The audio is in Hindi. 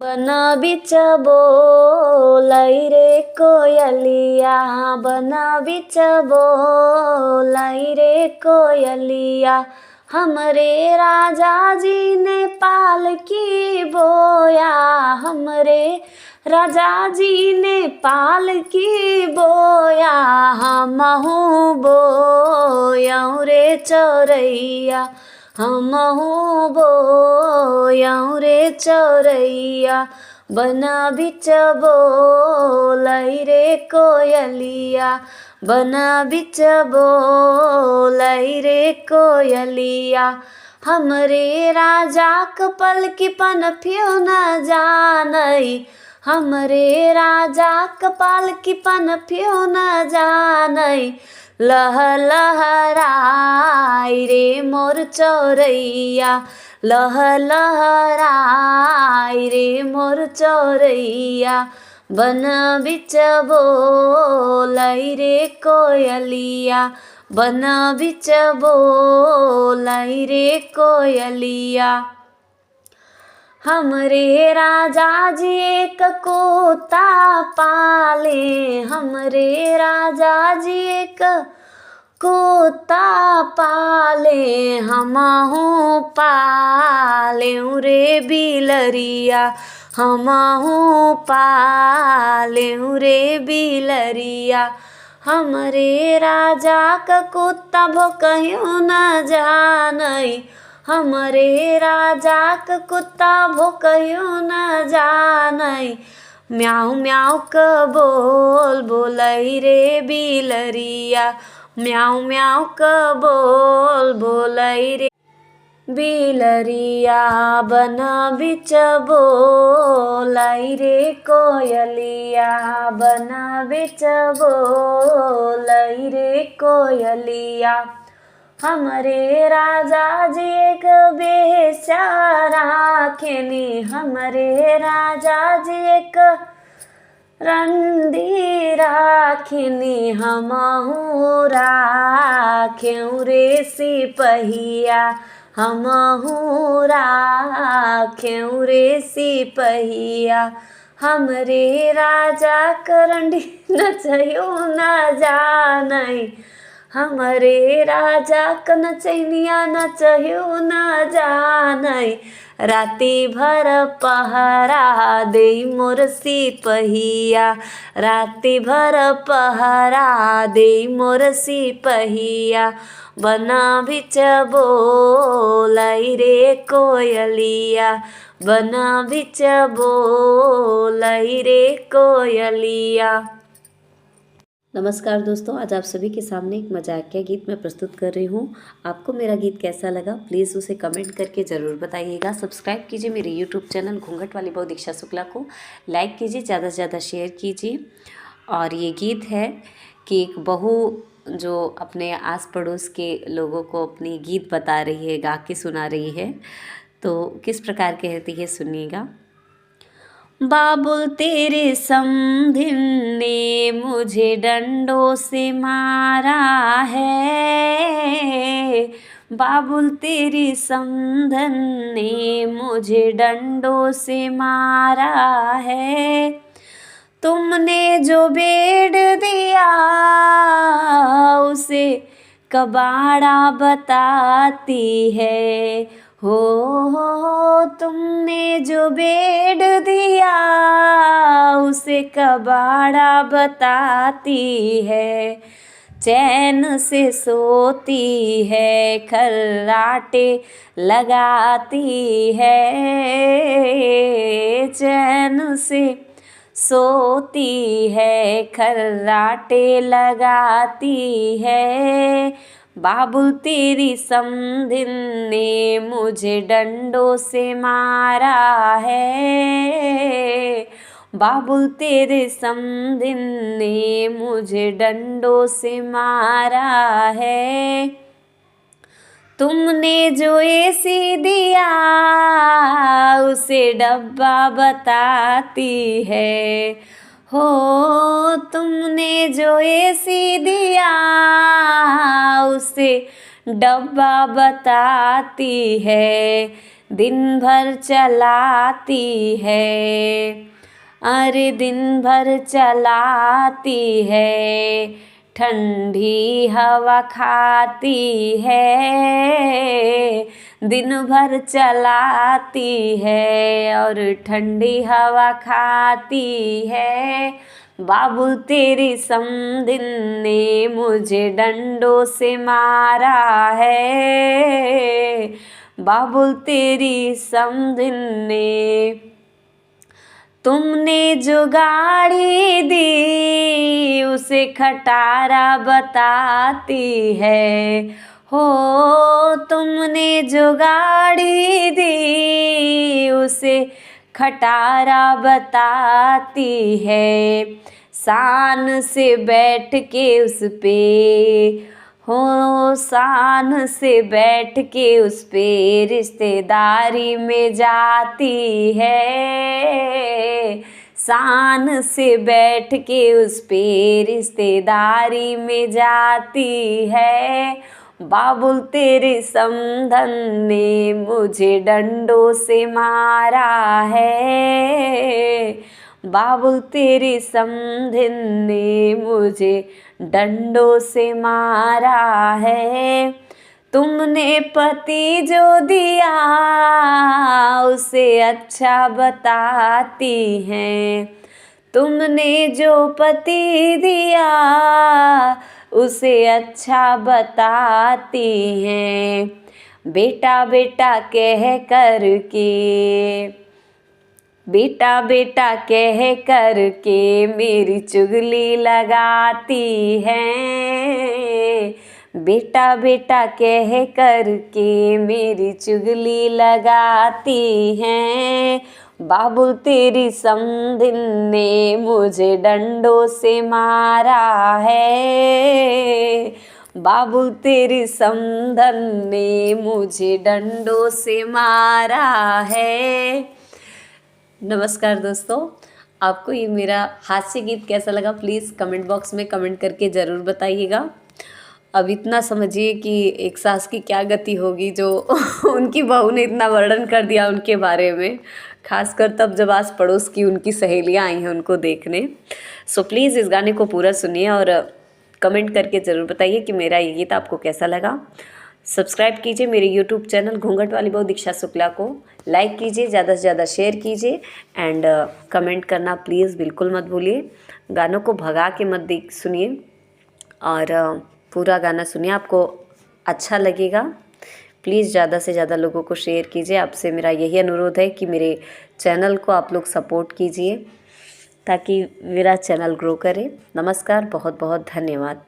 बन बिच बोलै रे कोयलिया, बन बिच बोलै रे कोयलिया। हमरे राजा जी ने पालकी बोया, हमरे राजा जी ने पालकी बोया। हमहू बोयऊ रे चौरैया, हमहू बोयऊ रे चौरैया। बन बिच बोलै रे कोयलिया, बन बिच बोलै रे कोयलिया। हमरे राजा क पलकी पनफियो न जानै, हमरे राजा क पालकी पनफियो न जानै। लह लहराई रे मोर चौरैया, लह लहराई रे मोर चौरैया। बन बिच बोलै रे कोयलिया, बन बिच बोलै रे कोयलिया। हमरे राजा जी एक कोता पाले, हमरे राजा जी एक कोता पाले। हमहू पालेऊ रे बिलरिया, हमहू पालेऊ रे बिलरिया। हमरे राजा क कुत्ता भोकहियो न जानै, हमरे राजा क कुत्ता भोकहियो न जानै। म्याऊ म्याऊ क बोल बोलै रे बिलरिया, म्याऊ म्याऊ क बोल बोलै रे बिलरिया। बन बिच बोलै रे कोयलिया, बन बिच बोलै रे कोयलिया। हमरे राजा जी एक बेश्या राखेनी, हमरे राजा जी एक रंडी राखेनी। हमहू राखेऊ रे सिपहिया, हमहू राखेऊ रे सिपहिया। हमरे राजा क रंडी नचहियो न जानै, हमरे राजा क नचनिया नचहियो न जानै। राती भर पहरा देई मोर सिपहिया, राती भर पहरा देई मोर सिपहिया। बन बिच बोलै रे कोयलिया, बन बिच बोलै रे कोयलिया। नमस्कार दोस्तों, आज आप सभी के सामने एक मजाकिया गीत मैं प्रस्तुत कर रही हूँ। आपको मेरा गीत कैसा लगा प्लीज़ उसे कमेंट करके ज़रूर बताइएगा। सब्सक्राइब कीजिए मेरे यूट्यूब चैनल घूंघट वाली बहू दीक्षा शुक्ला को, लाइक कीजिए, ज़्यादा से ज़्यादा शेयर कीजिए। और ये गीत है कि एक बहू जो अपने आस पड़ोस के लोगों को अपनी गीत बता रही है, गा के सुना रही है, तो किस प्रकार कहती है सुनिएगा। बाबुल तेरे समधिन ने मुझे डंडों से मारा है, बाबुल तेरी समधन ने मुझे डंडों से मारा है। तुमने जो बेड दिया उसे कबाड़ा बताती है, हो तुमने जो बेड दिया उसे कबाड़ा बताती है। चैन से सोती है खर्राटे लगाती है, चैन से सोती है खर्राटे लगाती है। बाबुल तेरी समधिन ने मुझे डंडों से मारा है, बाबुल तेरे समधिन ने मुझे डंडों से मारा है। तुमने जो एसी दिया उसे डब्बा बताती है, हो तुमने जो एसी दिया उसे डब्बा बताती है। दिन भर चलाती है, अरे दिन भर चलाती है, ठंडी हवा खाती है, दिन भर चलाती है और ठंडी हवा खाती है। बाबुल तेरी समधिन ने मुझे डंडों से मारा है, बाबुल तेरी समधिन ने। तुमने जो गाड़ी दी उसे खटारा बताती है, हो तुमने जो गाड़ी दी उसे खटारा बताती है। शान से बैठ के उस पे, हो शान से बैठ के उस पे रिश्तेदारी में जाती है, शान से बैठ के उस पे रिश्तेदारी में जाती है। बाबुल तेरे समधन ने मुझे डंडों से मारा है, बाबुल तेरी समधिन ने मुझे डंडों से मारा है। तुमने पति जो दिया उसे अच्छा बताती हैं, तुमने जो पति दिया उसे अच्छा बताती हैं। बेटा बेटा कह कर के, बेटा बेटा कह कर के मेरी चुगली लगाती हैं, बेटा बेटा कह कर के मेरी चुगली लगाती हैं। बाबुल तेरी समधिन ने मुझे डंडों से मारा है, बाबुल तेरी समधन ने मुझे डंडों से मारा है। नमस्कार दोस्तों, आपको ये मेरा हास्य गीत कैसा लगा प्लीज़ कमेंट बॉक्स में कमेंट करके ज़रूर बताइएगा। अब इतना समझिए कि एक सास की क्या गति होगी जो उनकी बहू ने इतना वर्णन कर दिया उनके बारे में, खासकर तब जब आस पड़ोस की उनकी सहेलियां आई हैं उनको देखने। सो प्लीज़ इस गाने को पूरा सुनिए और कमेंट करके ज़रूर बताइए कि मेरा ये गीत आपको कैसा लगा। सब्सक्राइब कीजिए मेरे यूट्यूब चैनल घूंघट वाली बहू दीक्षा शुक्ला को, लाइक कीजिए, ज़्यादा से ज़्यादा शेयर कीजिए एंड कमेंट करना प्लीज़ बिल्कुल मत भूलिए। गानों को भगा के मत सुनिए और पूरा गाना सुनिए, आपको अच्छा लगेगा। प्लीज़ ज़्यादा से ज़्यादा लोगों को शेयर कीजिए। आपसे मेरा यही अनुरोध है कि मेरे चैनल को आप लोग सपोर्ट कीजिए ताकि मेरा चैनल ग्रो करे। नमस्कार, बहुत बहुत धन्यवाद।